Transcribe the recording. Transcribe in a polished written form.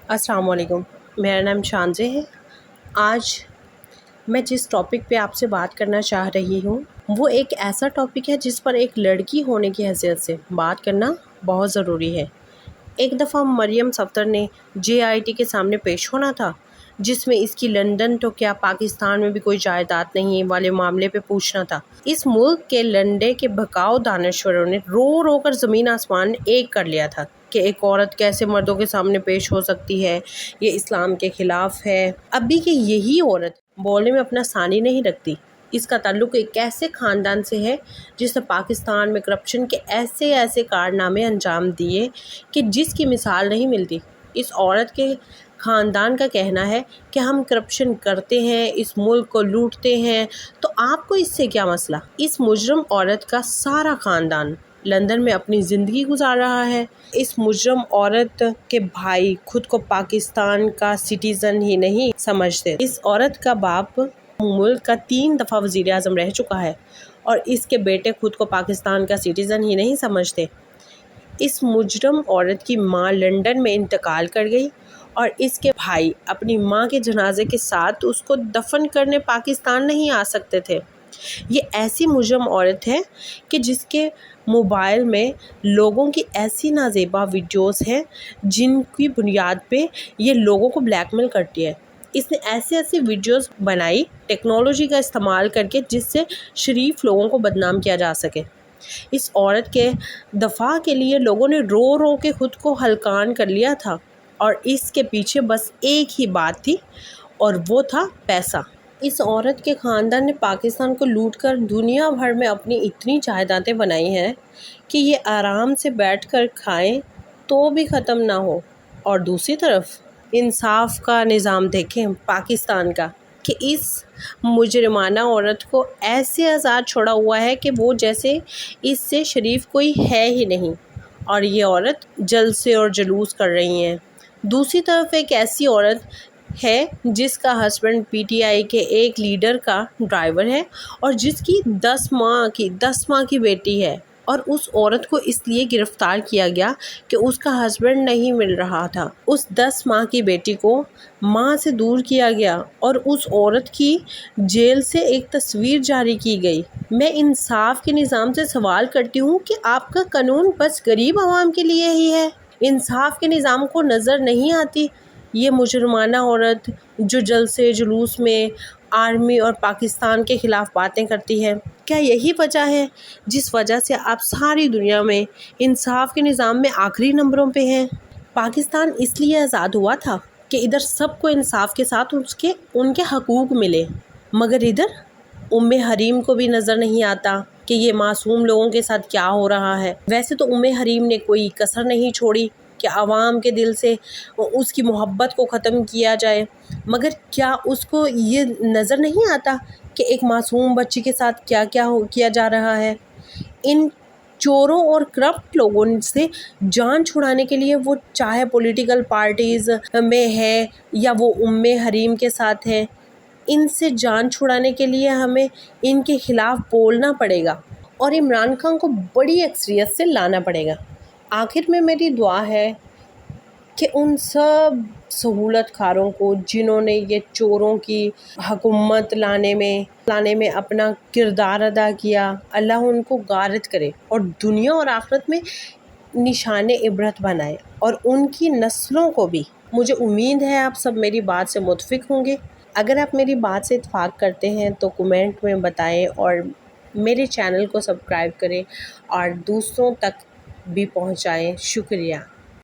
السلام علیکم، میرا نام شانزے ہے۔ آج میں جس ٹاپک پہ آپ سے بات کرنا چاہ رہی ہوں وہ ایک ایسا ٹاپک ہے جس پر ایک لڑکی ہونے کی حیثیت سے بات کرنا بہت ضروری ہے۔ ایک دفعہ مریم صفدر نے JIT کے سامنے پیش ہونا تھا، جس میں اس کی لندن تو کیا پاکستان میں بھی کوئی جائیداد نہیں والے معاملے پہ پوچھنا تھا۔ اس ملک کے لنڈے کے بھکاؤ دانشوروں نے رو رو کر زمین آسمان ایک کر لیا تھا کہ ایک عورت کیسے مردوں کے سامنے پیش ہو سکتی ہے، یہ اسلام کے خلاف ہے۔ اب بھی کہ یہی عورت بولنے میں اپنا ثانی نہیں رکھتی۔ اس کا تعلق ایک ایسے خاندان سے ہے جس نے پاکستان میں کرپشن کے ایسے کارنامے انجام دیے کہ جس کی مثال نہیں ملتی۔ اس عورت کے خاندان کا کہنا ہے کہ ہم کرپشن کرتے ہیں، اس ملک کو لوٹتے ہیں، تو آپ کو اس سے کیا مسئلہ؟ اس مجرم عورت کا سارا خاندان لندن میں اپنی زندگی گزار رہا ہے۔ اس مجرم عورت کے بھائی خود کو پاکستان کا سٹیزن ہی نہیں سمجھتے۔ اس عورت کا باپ ملک کا 3 دفعہ وزیر اعظم رہ چکا ہے اور اس کے بیٹے خود کو پاکستان کا سٹیزن ہی نہیں سمجھتے۔ اس مجرم عورت کی ماں لندن میں انتقال کر گئی اور اس کے بھائی اپنی ماں کے جنازے کے ساتھ اس کو دفن کرنے پاکستان نہیں آ سکتے تھے۔ یہ ایسی مجرم عورت ہے کہ جس کے موبائل میں لوگوں کی ایسی نازیبا ویڈیوز ہیں جن کی بنیاد پہ یہ لوگوں کو بلیک میل کرتی ہے۔ اس نے ایسی ویڈیوز بنائی ٹیکنالوجی کا استعمال کر کے جس سے شریف لوگوں کو بدنام کیا جا سکے۔ اس عورت کے دفاع کے لیے لوگوں نے رو رو کے خود کو ہلکان کر لیا تھا اور اس کے پیچھے بس ایک ہی بات تھی اور وہ تھا پیسہ۔ اس عورت کے خاندان نے پاکستان کو لوٹ کر دنیا بھر میں اپنی اتنی جائیدادیں بنائی ہیں کہ یہ آرام سے بیٹھ کر کھائیں تو بھی ختم نہ ہو، اور دوسری طرف انصاف کا نظام دیکھیں پاکستان کا کہ اس مجرمانہ عورت کو ایسے آزاد چھوڑا ہوا ہے کہ وہ جیسے اس سے شریف کوئی ہے ہی نہیں، اور یہ عورت جلسے اور جلوس کر رہی ہیں۔ دوسری طرف ایک ایسی عورت ہے جس کا ہسبینڈ PTI کے ایک لیڈر کا ڈرائیور ہے اور جس کی 10 ماہ کی بیٹی ہے، اور اس عورت کو اس لیے گرفتار کیا گیا کہ اس کا ہسبینڈ نہیں مل رہا تھا۔ اس 10 ماہ کی بیٹی کو ماں سے دور کیا گیا اور اس عورت کی جیل سے ایک تصویر جاری کی گئی۔ میں انصاف کے نظام سے سوال کرتی ہوں کہ آپ کا قانون بس غریب عوام کے لیے ہی ہے؟ انصاف کے نظام کو نظر نہیں آتی یہ مجرمانہ عورت جو جلسے جلوس میں آرمی اور پاکستان کے خلاف باتیں کرتی ہے؟ کیا یہی وجہ ہے جس وجہ سے آپ ساری دنیا میں انصاف کے نظام میں آخری نمبروں پہ ہیں؟ پاکستان اس لیے آزاد ہوا تھا کہ ادھر سب کو انصاف کے ساتھ ان کے حقوق ملے، مگر ادھر حریم کو بھی نظر نہیں آتا کہ یہ معصوم لوگوں کے ساتھ کیا ہو رہا ہے۔ ویسے تو حریم نے کوئی کسر نہیں چھوڑی کہ عوام کے دل سے اس کی محبت کو ختم کیا جائے، مگر کیا اس کو یہ نظر نہیں آتا کہ ایک معصوم بچی کے ساتھ کیا کیا جا رہا ہے؟ ان چوروں اور کرپٹ لوگوں سے جان چھڑانے کے لیے وہ چاہے پولیٹیکل پارٹیز میں ہے یا وہ حریم کے ساتھ ہے، ان سے جان چھڑانے کے لیے ہمیں ان کے خلاف بولنا پڑے گا اور عمران خان کو بڑی اکثریت سے لانا پڑے گا۔ آخر میں میری دعا ہے کہ ان سب سہولت کاروں کو جنہوں نے یہ چوروں کی حکومت لانے میں اپنا کردار ادا کیا، اللہ ان کو غارت کرے اور دنیا اور آخرت میں نشان عبرت بنائے، اور ان کی نسلوں کو بھی۔ مجھے امید ہے آپ سب میری بات سے متفق ہوں گے۔ اگر آپ میری بات سے اتفاق کرتے ہیں تو کمنٹ میں بتائیں اور میرے چینل کو سبسکرائب کریں اور دوسروں تک بھی پہنچائیں۔ شکریہ۔